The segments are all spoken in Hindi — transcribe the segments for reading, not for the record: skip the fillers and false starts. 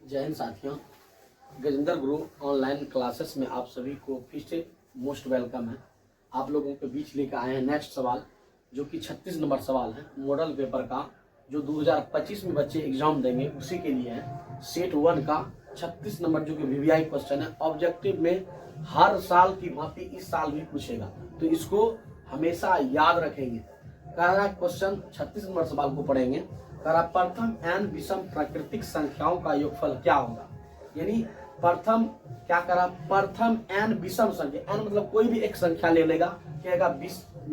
जय हिंद साथियों, गजेंद्र गुरु ऑनलाइन क्लासेस में आप सभी को फिर से मोस्ट वेलकम है। आप लोगों के बीच लेकर आए हैं नेक्स्ट सवाल, जो कि 36 नंबर सवाल है मॉडल पेपर का, जो 2025 में बच्चे एग्जाम देंगे उसी के लिए है। सेट 1 का 36 नंबर जो कि वीवीआई क्वेश्चन है, ऑब्जेक्टिव में हर साल की भांति इस साल भी पूछेगा, तो इसको हमेशा याद रखेंगे। कह रहा क्वेश्चन 36 नंबर सवाल को पढ़ेंगे। कह रहा प्रथम एन विषम प्राकृतिक संख्याओं का योगफल क्या होगा। यानी प्रथम क्या करा, प्रथम एन विषम संख्या, एन मतलब कोई भी एक संख्या ले लेगा, कहेगा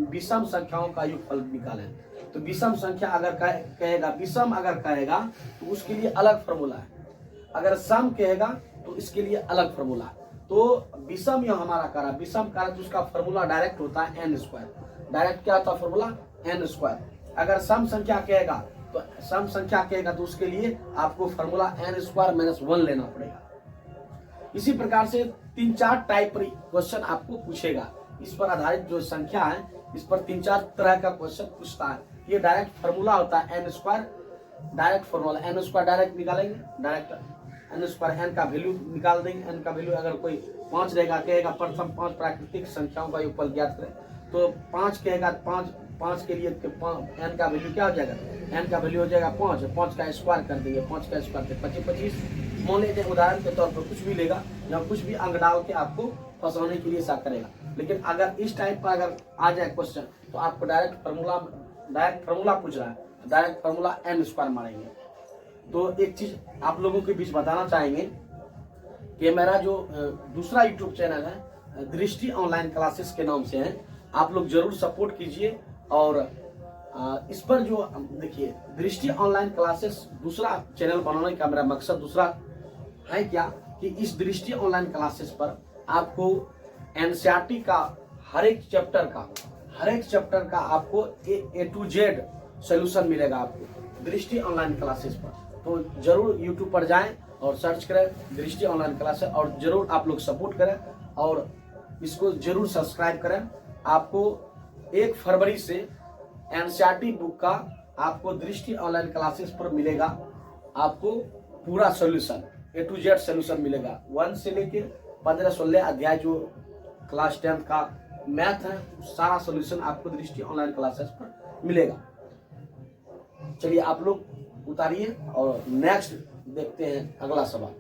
विषम संख्याओं का योगफल निकालें। तो विषम संख्या अगर कहेगा, विषम अगर कहेगा तो उसके लिए अलग फॉर्मूला है, अगर सम कहेगा तो इसके लिए अलग फॉर्मूला है। तो विषम यह हमारा करा, विषम करा तो उसका फॉर्मूला डायरेक्ट होता है एन स्क्वायर। डायरेक्ट क्या होता है फॉर्मूला, एन स्क्वायर। अगर सम संख्या कहेगा तो सम संख्या कहेगा तो उसके लिए आपको फॉर्मूला एन स्क्वायर माइनस 1 लेना पड़ेगा। इसी प्रकार से 3-4 टाइप क्वेश्चन आपको पूछेगा। इस पर आधारित जो संख्या है, इस पर 3-4 तरह का क्वेश्चन पूछता है। ये डायरेक्ट फॉर्मूला होता है N square, direct formula N square direct निकालेंगे, डायरेक्ट एन स्क्वायर एन का वैल्यू निकाल देंगे। एन का वैल्यू अगर कोई 5 रहेगा, कहेगा प्रथम 5 प्राकृतिक संख्याओं का योगफल ज्ञात करें, तो 5 कहेगा, 5 के लिए एन का वैल्यू क्या हो जाएगा, एन का वैल्यू हो जाएगा 5 का स्क्वायर कर देंगे, 5 का स्क्वायर थे 25। मान लीजिए उदाहरण के तौर पर कुछ भी लेगा या कुछ भी अंक डाल के आपको फंसाने के लिए ऐसा करेगा। लेकिन अगर इस टाइप का अगर आ जाए क्वेश्चन तो आपको डायरेक्ट फार्मूला पूछ रहा है, डायरेक्ट फार्मूला एन स्क्वायर मारेंगे। तो एक चीज आप लोगों के बीच बताना चाहेंगे कि मेरा जो दूसरा यूट्यूब चैनल है दृष्टि ऑनलाइन क्लासेस के नाम से है, आप लोग जरूर सपोर्ट कीजिए। और इस पर जो देखिए दृष्टि ऑनलाइन क्लासेस दूसरा चैनल बनाने का मेरा मकसद दूसरा है क्या, कि इस दृष्टि ऑनलाइन क्लासेस पर आपको एनसीईआरटी का हर एक चैप्टर का आपको ए टू जेड सोल्यूशन मिलेगा आपको दृष्टि ऑनलाइन क्लासेस पर। तो जरूर यूट्यूब पर जाएं और सर्च करें दृष्टि ऑनलाइन क्लासेस, और जरूर आप लोग सपोर्ट करें और इसको जरूर सब्सक्राइब करें। आपको 1 फरवरी से एनसीईआरटी बुक का आपको दृष्टि ऑनलाइन क्लासेस पर मिलेगा, आपको पूरा solution A to Z solution मिलेगा। 1 से लेके 15-16 अध्याय जो क्लास 10 का मैथ है, सारा सोल्यूशन आपको दृष्टि ऑनलाइन क्लासेस पर मिलेगा। चलिए आप लोग उतारिए और नेक्स्ट देखते हैं अगला सवाल।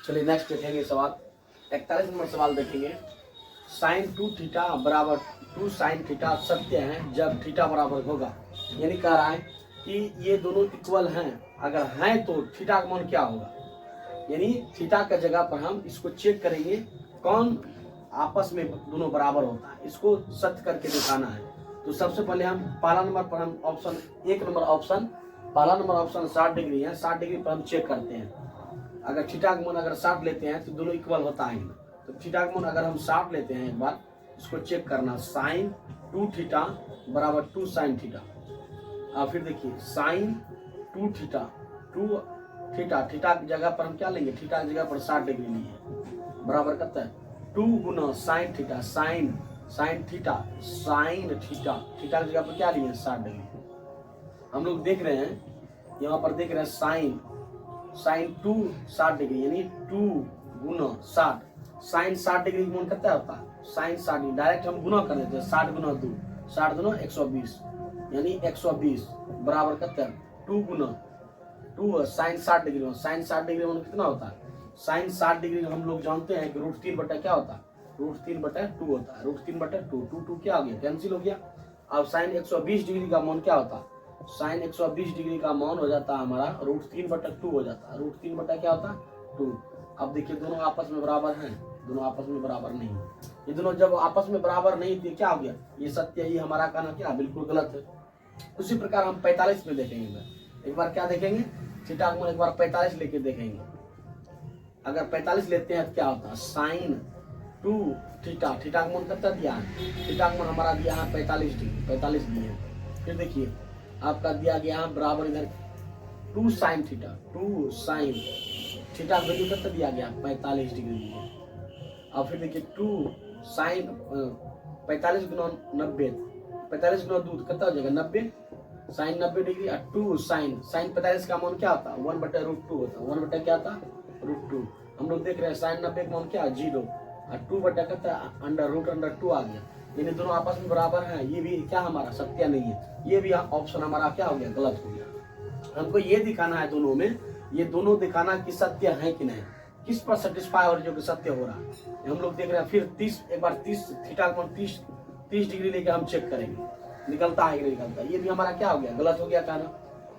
चलिए नेक्स्ट देखेंगे सवाल 41 नंबर सवाल देखेंगे। साइन 2 थीटा बराबर 2 साइन थीटा सत्य है जब थीटा बराबर होगा। यानी कह रहा है कि ये दोनों इक्वल हैं, अगर हैं तो थीटा का मान क्या होगा। यानी थीटा का जगह पर हम इसको चेक करेंगे कौन आपस में दोनों बराबर होता है, इसको सत्य करके दिखाना है। तो सबसे पहले हम पहला नंबर पर हम ऑप्शन 1 नंबर ऑप्शन, पहला नंबर ऑप्शन 60 डिग्री है, 60 डिग्री पर हम चेक करते हैं। अगर थीटा का मान अगर 60 लेते हैं तो दोनों इक्वल होता है। तो थीटा का मान अगर हम 60 लेते हैं, एक बार इसको चेक करना, साइन 2 थीटा बराबर 2 साइन थीटा। और फिर देखिए साइन 2 थीटा, 2 थीटा, थीटा की जगह पर हम क्या लेंगे, थीटा की जगह पर 60 डिग्री लिए, बराबर करता है 2 गुना sine theta, sine theta, sine theta, theta की जगह पर क्या लिए 60 डिग्री। हम लोग देख रहे हैं यहाँ पर देख रहे हैं साइन 2 60 डिग्री, यानी 2 गुना 60, साइन 60 डिग्री मान कितना होता है, साइन 60 डिग्री डायरेक्ट हम गुना कर देते हैं, 60 गुना 2, 60 गुना 120, यानी 120 बराबर करते हैं 2 गुना 2 साइन 60 डिग्री, साइन 60 डिग्री मान कितना होता है, साइन 60 डिग्री हम लोग जानते हैं कि √3 बटा क्या होता है, √3/2 होता है, √3/2, 2 क्या हो गया, कैंसिल हो गया। अब साइन 120 डिग्री का मान क्या होता है, साइन 120 डिग्री का मान हो जाता है हमारा √3/2 हो जाता है, √3 बटा क्या होता है 2। अब देखिए दोनों आपस में बराबर हैं, दोनों आपस में बराबर नहीं है। ये दोनों जब आपस में बराबर नहीं थे क्या हो गया, ये सत्य, ये हमारा कहना क्या बिल्कुल गलत है। उसी प्रकार हम 45 में देखेंगे, एक बार क्या देखेंगे, थीटा का मान एक बार 45 लेके देखेंगे। अगर 45 लेते हैं तो क्या होता है, साइन 2 थीटा, थीटा का मान कितना दिया है, थीटा का मान हमारा दिया है 45 डिग्री, 45 दिए हैं। फिर देखिए आपका दिया गया है बराबर इधर 2 sine theta, 2 sine theta value कितना दिया गया 45 डिग्री दिया। अब फिर देखिए 2 साइन 45 गुना 90, 45 गुना 2 कितना हो जाएगा 90, साइन 90 डिग्री और 2 साइन 45 का मान क्या होता है 1/√2 होता है। 1 बटा क्या था √2। हम लोग देख रहे हैं साइन 90 का मान क्या है 0 और 2 बटा कहता है √2 आ गया। यानी दोनों आपस में बराबर हैं। ये भी क्या हमारा सत्य नहीं है, ये भी ऑप्शन हमारा क्या हो गया गलत हो गया। हमको ये दिखाना है दोनों में, ये दोनों दिखाना कि सत्य है कि नहीं, किस पर सेटिस्फाई हो रही जो कि सत्य हो रहा है। हम लोग देख रहे हैं फिर 30 एक बार 30 थीटा का मान 30 डिग्री लेके हम चेक करेंगे निकलता है कि नहीं निकलता। ये भी हमारा क्या हो गया गलत हो गया कहना।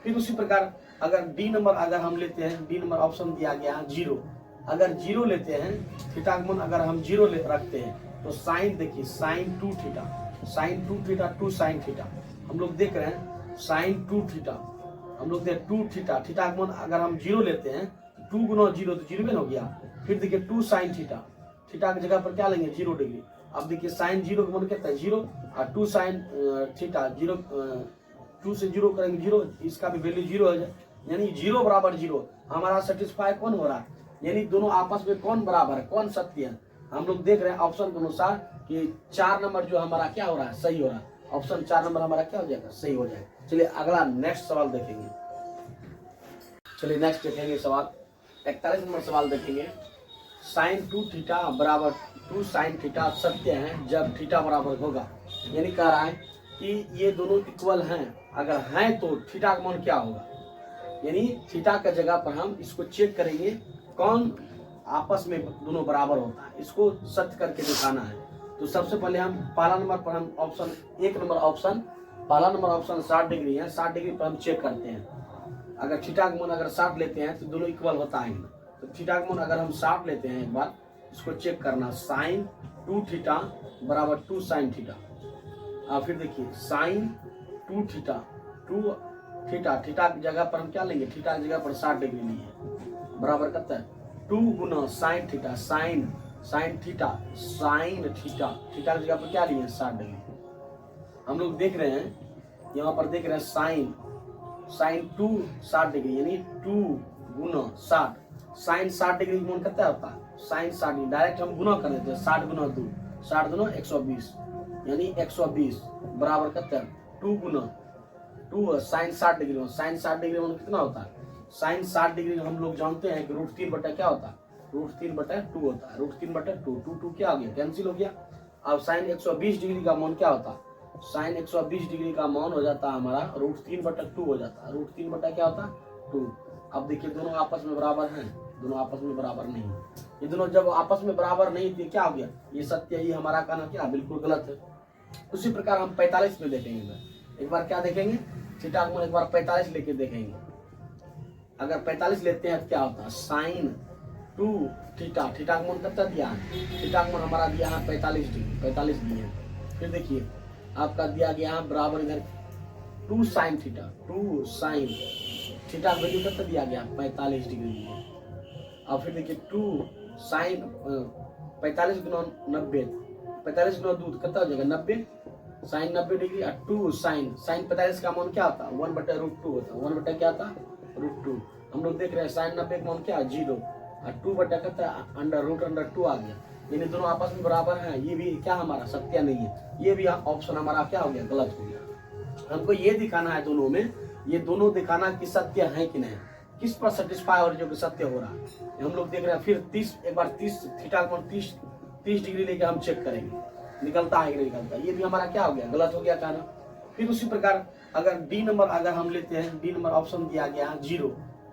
फिर उसी प्रकार अगर डी नंबर अगर हम लेते हैं, डी नंबर ऑप्शन दिया गया है 0, अगर 0 लेते हैं थीटा का मान अगर हम 0 रखते हैं तो साइन देखिए sine 2 theta, sine 2 theta 2 sine theta. हम लोग देख रहे हैं साइन 2 थीटा, हम लोग देख 2 थीटा, थीटा का मान अगर हम 0 लेते हैं 2 गुना 0 तो 0 हो गया। फिर देखिए 2 साइन थीटा, थीटा की जगह पर क्या लेंगे 0 डिग्री। अब देखिए साइन 0 का मान कितना है 0 और 2 साइन थीटा 0, 2 से 0 करेंगे 0, इसका भी वैल्यू 0 हो जाए। यानी 0 बराबर 0 हमारा सेटिस्फाई कौन हो रहा है, यानी दोनों आपस में कौन बराबर है, कौन सत्य है। हम लोग देख रहे हैं ऑप्शन के अनुसार कि 4 नंबर जो हमारा क्या हो रहा है सही हो रहा है। ऑप्शन 4 नंबर हमारा क्या हो जाएगा सही हो जाएगा। चलिए अगला नेक्स्ट सवाल देखेंगे। चलिए नेक्स्ट देखेंगे सवाल 41 नंबर सवाल देखेंगे। साइन 2 थीटा बराबर 2 साइन थीटा सत्य है जब थीटा बराबर होगा। यानी कह रहा है कि ये दोनों इक्वल हैं, अगर हैं तो थीटा का मान क्या होगा। यानी थीटा का जगह पर हम इसको चेक करेंगे कौन आपस में दोनों बराबर होता है, इसको सत्य करके दिखाना है। तो सबसे पहले हम पहला नंबर पर हम ऑप्शन पहला नंबर ऑप्शन 60 डिग्री है, 60 डिग्री पर हम चेक करते हैं। अगर थीटा का मान अगर 60 लेते हैं तो दोनों इक्वल होता है। तो थीटा का मान अगर हम 60 लेते हैं एक बार इसको चेक करना, साइन 2 थीटा बराबर 2 साइन थीटा। और फिर देखिए साइन 2 थीटा 2 थीटा, थीटा की जगह पर हम क्या लेंगे, थीटा की जगह पर 60 डिग्री लिए बराबर करता है 2 गुना sine theta, sine theta theta की जगह पर क्या लिए 60 डिग्री। हम लोग देख रहे हैं यहाँ पर देख रहे हैं साइन 2 60 डिग्री यानी 2 गुना 60, साइन 60 डिग्री मान कितना होता है साइन 60 डिग्री। डायरेक्ट हम गुना कर देते हैं 60 गुना 2, 60 गुना 120 यानी 120 बराबर कितना 2 गुना 2 साइन 60 डिग्री, साइन 60 डिग्री मान कितना होता है साइन 60 डिग्री हम लोग जानते हैं कि √3 बटा क्या होता है √3/2 होता है। √3/2 2 क्या हो गया कैंसिल हो गया। अब साइन 120 डिग्री का मान क्या होता है साइन 120 डिग्री का मान हो जाता है हमारा √3/2 हो जाता है। √3 बटा क्या होता है 2। अब देखिए दोनों आपस में बराबर हैं, दोनों आपस में बराबर नहीं है। ये दोनों जब आपस में बराबर नहीं थे क्या हो गया ये सत्य, ये हमारा कहना क्या बिल्कुल गलत है। उसी प्रकार हम 45 में देखेंगे, एक बार क्या देखेंगे थीटा का मान एक बार 45 लेके देखेंगे। अगर 45 लेते हैं तो क्या होता है साइन 2 थीटा, थीटा का मान कितना दिया है थीटा का मान हमारा दिया है 45 डिग्री, 45 दिए हैं। फिर देखिए आपका दिया गया है बराबर इधर 2 साइन थीटा, 2 साइन थीटा का वैल्यू कितना दिया गया 45 डिग्री दिया। अब फिर देखिए 2 साइन 45 गुना 90, 45 गुना 2 कितना हो जाएगा 90, साइन 90 डिग्री और 2 साइन 45 का मान क्या होता है 1/√2 होता है। 1 बटा क्या था √2। हम लोग देख रहे हैं साइन 90 का मान क्या है 0 और 2 बटा कहता है √2 आ गया। यानी दोनों आपस में बराबर हैं। ये भी क्या हमारा सत्य नहीं है, ये भी ऑप्शन हमारा क्या हो गया गलत हो गया। हमको ये दिखाना है दोनों में, ये दोनों दिखाना कि सत्य है कि नहीं, किस पर सेटिस्फाई हो रही जो कि सत्य हो रहा है। हम लोग देख रहे हैं फिर 30 एक बार 30 थीटा का मान 30 डिग्री लेके हम चेक करेंगे निकलता है कि नहीं निकलता। ये भी हमारा क्या हो गया गलत हो गया कहना। फिर उसी प्रकार अगर डी नंबर अगर हम लेते हैं, डी नंबर ऑप्शन दिया गया है 0,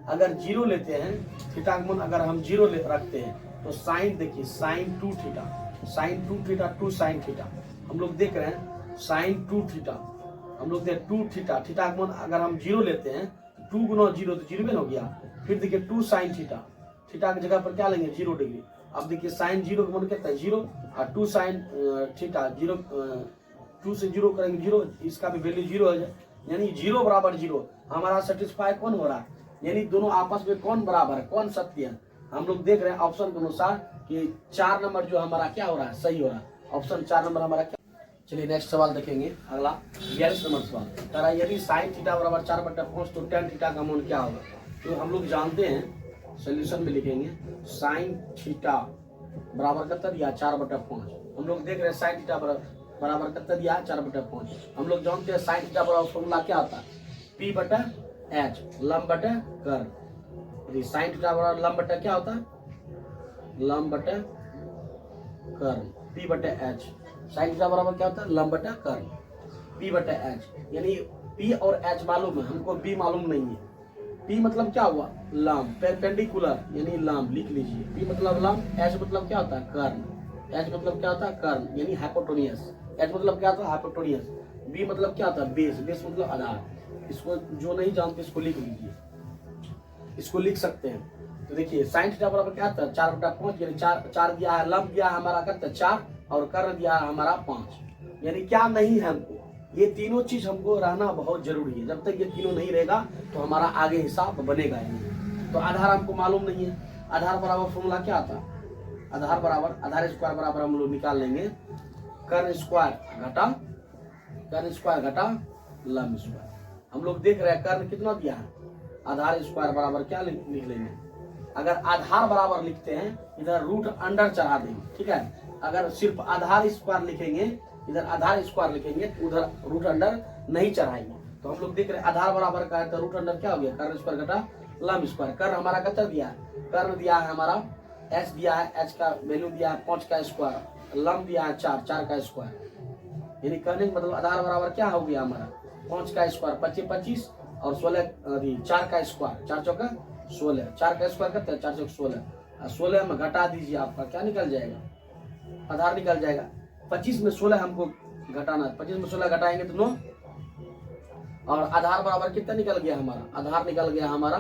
अगर 0 लेते हैं थीटा का मान अगर हम 0 रखते हैं तो साइन देखिए sine 2 theta, sine 2 theta 2 sine theta. हम लोग देख रहे हैं साइन 2 थीटा, हम लोग देख 2 थीटा, थीटा का मान अगर हम 0 लेते हैं 2 गुना 0 तो 0 हो गया। फिर देखिए 2 साइन थीटा, थीटा की जगह पर क्या लेंगे 0 डिग्री। अब देखिए साइन 0 का मान कितना है 0 और 2 साइन थीटा 0, 2 से 0 करेंगे 0, इसका भी वैल्यू 0 हो जाए। यानी 0 बराबर 0 हमारा सेटिस्फाई कौन हो रहा है, यानी दोनों आपस में कौन बराबर है, कौन सत्य है। हम लोग देख रहे हैं ऑप्शन के अनुसार कि 4 नंबर जो हमारा क्या हो रहा है सही हो रहा है। ऑप्शन 4 नंबर हमारा क्या। चलिए नेक्स्ट सवाल देखेंगे अगला 42 नंबर सवाल कह रहा है यदि साइन थीटा बराबर 4/5 तो tan थीटा का मान क्या होगा। तो हम लोग जानते हैं सोल्यूशन में लिखेंगे साइन थीटा बराबर कितना दिया 4/5। हम लोग देख रहे हैं साइन थीटा बराबर कितना दिया 4/5। हम लोग जानते हैं साइन थीटा बराबर फॉर्मूला क्या होता है P बटा H, लंब बटा कर्ण। साइन थीटा बराबर लंब बटा क्या होता है, लंब बटा कर्ण, P बटा H। साइन थीटा बराबर क्या होता है, लंब बटा कर्ण, P बटा H। यानी P और H मालूम है, हमको B मालूम नहीं है। P मतलब क्या हुआ, लंब, परपेंडिकुलर यानी लंब, लिख लीजिए। P मतलब लंब, H मतलब क्या होता है, कर्ण। H मतलब क्या होता है, कर्ण यानी हाइपोटेन्यूस। H मतलब क्या होता है, हाइपोटेन्यूस। B मतलब क्या होता है, बेस, बेस मतलब आधार। इसको जो नहीं जानते इसको लिख लीजिए, इसको लिख सकते हैं। तो देखिए साइन थीटा बराबर क्या होता है, 4/5, यानी 4 दिया है, लंब दिया है हमारा करता 4 और कर्ण दिया है हमारा 5। यानी क्या नहीं है हमको, ये तीनों चीज हमको रहना बहुत जरूरी है। जब तक ये तीनों नहीं रहेगा तो हमारा आगे हिसाब बनेगा ही नहीं। तो आधार हमको मालूम नहीं है, आधार बराबर फॉर्मूला क्या आता है, आधार बराबर, आधार स्क्वायर बराबर हम लोग निकाल लेंगे कर्ण स्क्वायर घटा, कर्ण स्क्वायर घटा लंब स्क्वायर। हम लोग देख रहे हैं कर्ण कितना दिया है, आधार स्क्वायर बराबर क्या लिख लेंगे। अगर आधार बराबर लिखते हैं इधर रूट अंडर चढ़ा देंगे, ठीक है। अगर सिर्फ आधार स्क्वायर लिखेंगे, इधर आधार स्क्वायर लिखेंगे तो उधर रूट अंडर नहीं चढ़ाएंगे। तो हम लोग देख रहे हैं आधार बराबर का है तो रूट अंडर क्या हो गया, कर्ण स्क्वायर घटा लंब स्क्वायर। कर्ण हमारा कितना दिया है, कर्ण दिया है हमारा H दिया है, H का वैल्यू दिया है 5 का स्क्वायर, लंब दिया है 4 का स्क्वायर। यानी कहने का मतलब आधार बराबर क्या हो गया हमारा, 5 का स्क्वायर 25 25 और 16 4 का स्क्वायर, 4 चौका 16, 4 का स्क्वायर करते हैं 4 चौक 16, 16 में घटा दीजिए, आपका क्या निकल जाएगा, आधार निकल जाएगा। 25 में 16 हमको घटाना है, 25 में 16 घटाएंगे तो 9, और आधार बराबर कितना निकल गया हमारा, आधार निकल गया हमारा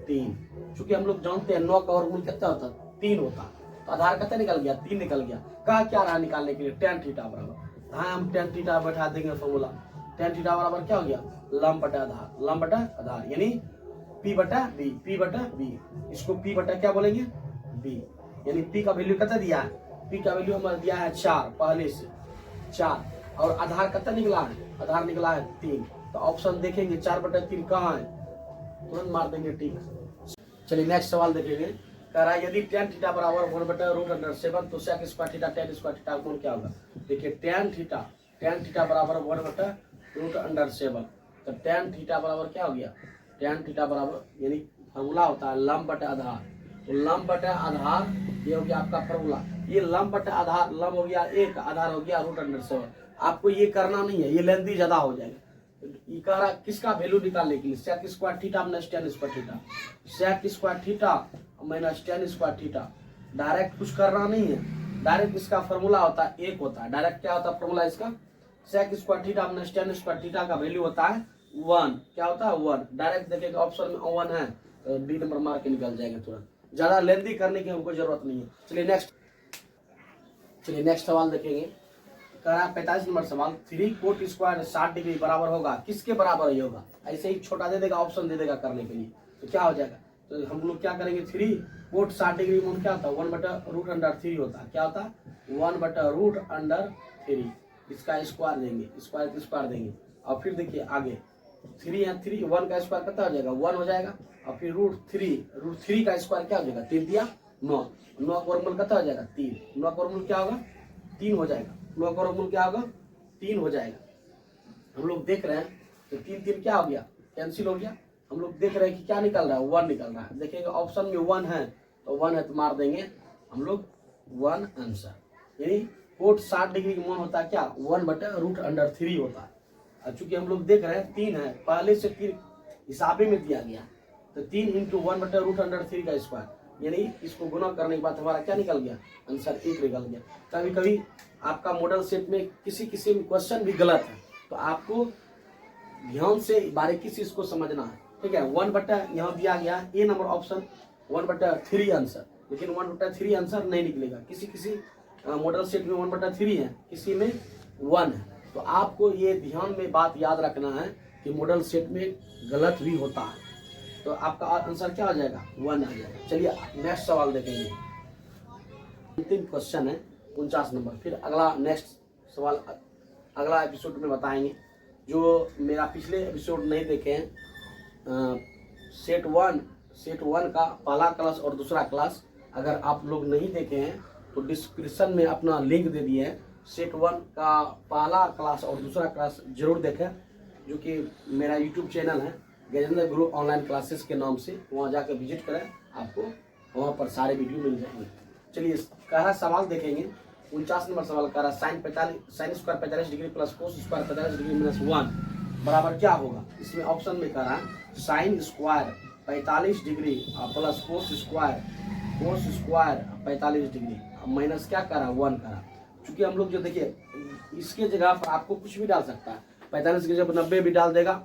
3। चूंकि हम लोग जानते हैं 9 का वर्गमूल कितना होता है, 3 होता, तो आधार कितना निकल गया, 3 निकल गया। कहा क्या रहा निकालने के लिए, tan थीटा बराबर, हाँ हम tan थीटा बैठा देंगे फॉर्मूला। tan थीटा बराबर क्या हो गया, लंब बटा आधार, लंब बटा आधार यानी P बटा B, P बटा B। इसको P बटा क्या बोलेंगे, B। यानी P का वैल्यू कितना दिया है, P का वैल्यू हमारा दिया है 4, पहले से 4, और आधार कितना निकला है, आधार निकला है 3। तो ऑप्शन देखेंगे 4/3 कहाँ है, तुरंत मार देंगे टिक। चलिए नेक्स्ट सवाल देखेंगे। कह रहा है यदि tan थीटा बराबर 1/√7 तो sec square theta tan square theta गुण क्या होगा। देखिए tan थीटा बराबर 1/√7, तो tan थीटा बराबर क्या हो गया, tan थीटा बराबर यानी फॉर्मूला होता है लंब बटा आधार, तो लंब बटा आधार ये हो गया आपका फॉर्मूला। ये लंब बटा आधार, लंब हो गया 1, आधार हो गया √7। आपको ये करना नहीं है, ये लेंथी ज्यादा हो जाएगा। ये कह रहा किसका वैल्यू निकालने के लिए, sec square theta minus tan square theta, sec square theta minus tan square theta. Direct कुछ करना नहीं है, डायरेक्ट इसका फॉर्मूला होता है 1 होता है। डायरेक्ट क्या होता है फॉर्मूला इसका, sec square theta minus tan square theta का वैल्यू होता है 1, क्या होता है 1। डायरेक्ट देखेंगे ऑप्शन में 1 है तो B नंबर मार के निकल जाएंगे तुरंत, ज्यादा लेंथी करने की हमको जरूरत नहीं है। चलिए नेक्स्ट सवाल देखेंगे। कह रहा है 45 नंबर सवाल, 3 कोट स्क्वायर 60 डिग्री बराबर होगा, किसके बराबर ही होगा। ऐसे ही छोटा दे देगा, ऑप्शन दे देगा करने के लिए, तो क्या हो जाएगा। तो हम लोग क्या करेंगे, 3 कोट 60 डिग्री में क्या होता है, 1/√3 होता है, क्या होता है 1/√3। इसका स्क्वायर देंगे, स्क्वायर देंगे, और फिर देखिए आगे 3 है, 3 1 का स्क्वायर कितना हो जाएगा 1 हो जाएगा, और फिर √3 का स्क्वायर क्या हो जाएगा 3 दिया 9 का वर्गमूल कितना हो जाएगा 3, 9 का वर्गमूल क्या होगा 3 हो जाएगा, 9 का वर्गमूल क्या होगा 3 हो जाएगा। हम लोग देख रहे हैं तो 3 क्या हो गया, कैंसिल हो गया। हम लोग देख रहे हैं कि क्या निकल रहा है 1 निकल रहा है। देखेंगे ऑप्शन में 1 है तो 1 है तो मार देंगे हम लोग 1 आंसर। यानी कोट 60 डिग्री का मान होता है क्या 1/√3 होता है। और चूंकि हम लोग देख रहे हैं 3 है, पहले से 3 हिसाबे में दिया गया, तो 3 × 1/√3 का स्क्वायर, यानी इसको गुना करने के बाद हमारा क्या निकल गया आंसर 1 निकल गया। कभी कभी आपका मॉडल सेट में किसी क्वेश्चन भी गलत है, तो आपको ध्यान से बारीकी से इसको समझना है, ठीक है। 1 यहाँ दिया गया ए नंबर ऑप्शन 1/3 आंसर, लेकिन 1/3 आंसर नहीं निकलेगा। किसी मॉडल सेट में 1/3 है, किसी में 1 है। तो आपको ये ध्यान में बात याद रखना है कि मॉडल सेट में गलत भी होता है, तो आपका आंसर क्या हो जाएगा 1 आ जाएगा। चलिए नेक्स्ट सवाल देखेंगे। अंतिम क्वेश्चन है 49 नंबर, फिर अगला नेक्स्ट सवाल अगला एपिसोड में बताएंगे। जो मेरा पिछले एपिसोड नहीं देखे हैं, सेट वन का पहला क्लास और दूसरा क्लास अगर आप लोग नहीं देखे हैं तो डिस्क्रिप्शन में अपना लिंक दे दिए हैं। सेट 1 का पहला क्लास और दूसरा क्लास जरूर देखें, जो कि मेरा यूट्यूब चैनल है गजेंद्र गुरु ऑनलाइन क्लासेस के नाम से, वहाँ जाकर विजिट करें, आपको वहाँ पर सारे वीडियो मिल जाएंगे। चलिए कह रहा सवाल देखेंगे। 49 नंबर सवाल कह रहा sine square 45 degree plus cos square 45 degree minus 1 बराबर क्या होगा। इसमें ऑप्शन में कह रहा है sine square 45 degree plus cos square 45 degree minus क्या करा 1 करा। चूंकि हम लोग जो देखिए इसके जगह पर आपको कुछ भी डाल सकता है, 45 की जगह 90 भी डाल देगा,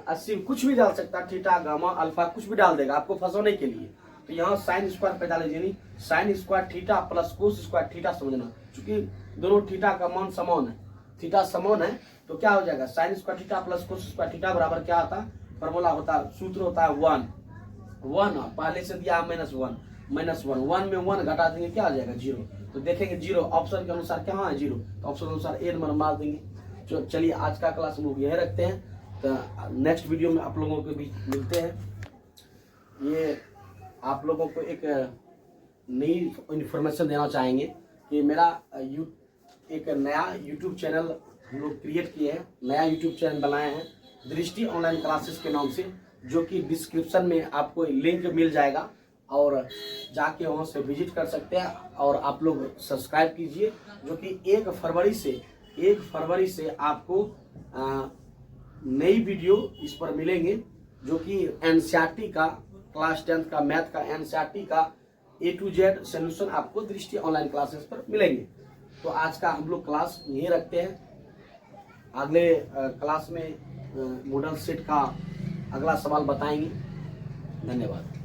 80 कुछ भी डाल सकता है, थीटा गामा अल्फा कुछ भी डाल देगा आपको फंसाने के लिए। तो यहाँ साइन स्क्वायर 45 यानी sine square theta plus cos square theta समझना, चूंकि दोनों थीटा का मान समान है, थीटा समान है तो क्या हो जाएगा sine square theta plus cos square theta बराबर क्या होता है, फॉर्मूला होता है, सूत्र होता है 1 पहले से दिया -1 1 में 1 घटा देंगे क्या आ जाएगा 0। तो देखेंगे 0 ऑप्शन के अनुसार क्या है 0, तो ऑप्शन के अनुसार ए नंबर मार देंगे। चलिए आज का क्लास हम लोग यही रखते हैं, तो नेक्स्ट वीडियो में आप लोगों के बीच मिलते हैं। ये आप लोगों को एक नई इन्फॉर्मेशन देना चाहेंगे कि मेरा एक नया यूट्यूब चैनल हम लोग क्रिएट किए हैं, नया यूट्यूब चैनल बनाए हैं दृष्टि ऑनलाइन क्लासेस के नाम से, जो कि डिस्क्रिप्शन में आपको लिंक मिल जाएगा और जाके वहाँ से विजिट कर सकते हैं। और आप लोग सब्सक्राइब कीजिए, जो कि 1 फरवरी से आपको नई वीडियो इस पर मिलेंगे, जो कि एनसीईआरटी का क्लास 10 का मैथ का एनसीईआरटी का A to Z सोल्यूशन आपको दृष्टि ऑनलाइन क्लासेस पर मिलेंगे। तो आज का हम लोग क्लास यही रखते हैं, अगले क्लास में मॉडल सेट का अगला सवाल बताएंगे। धन्यवाद।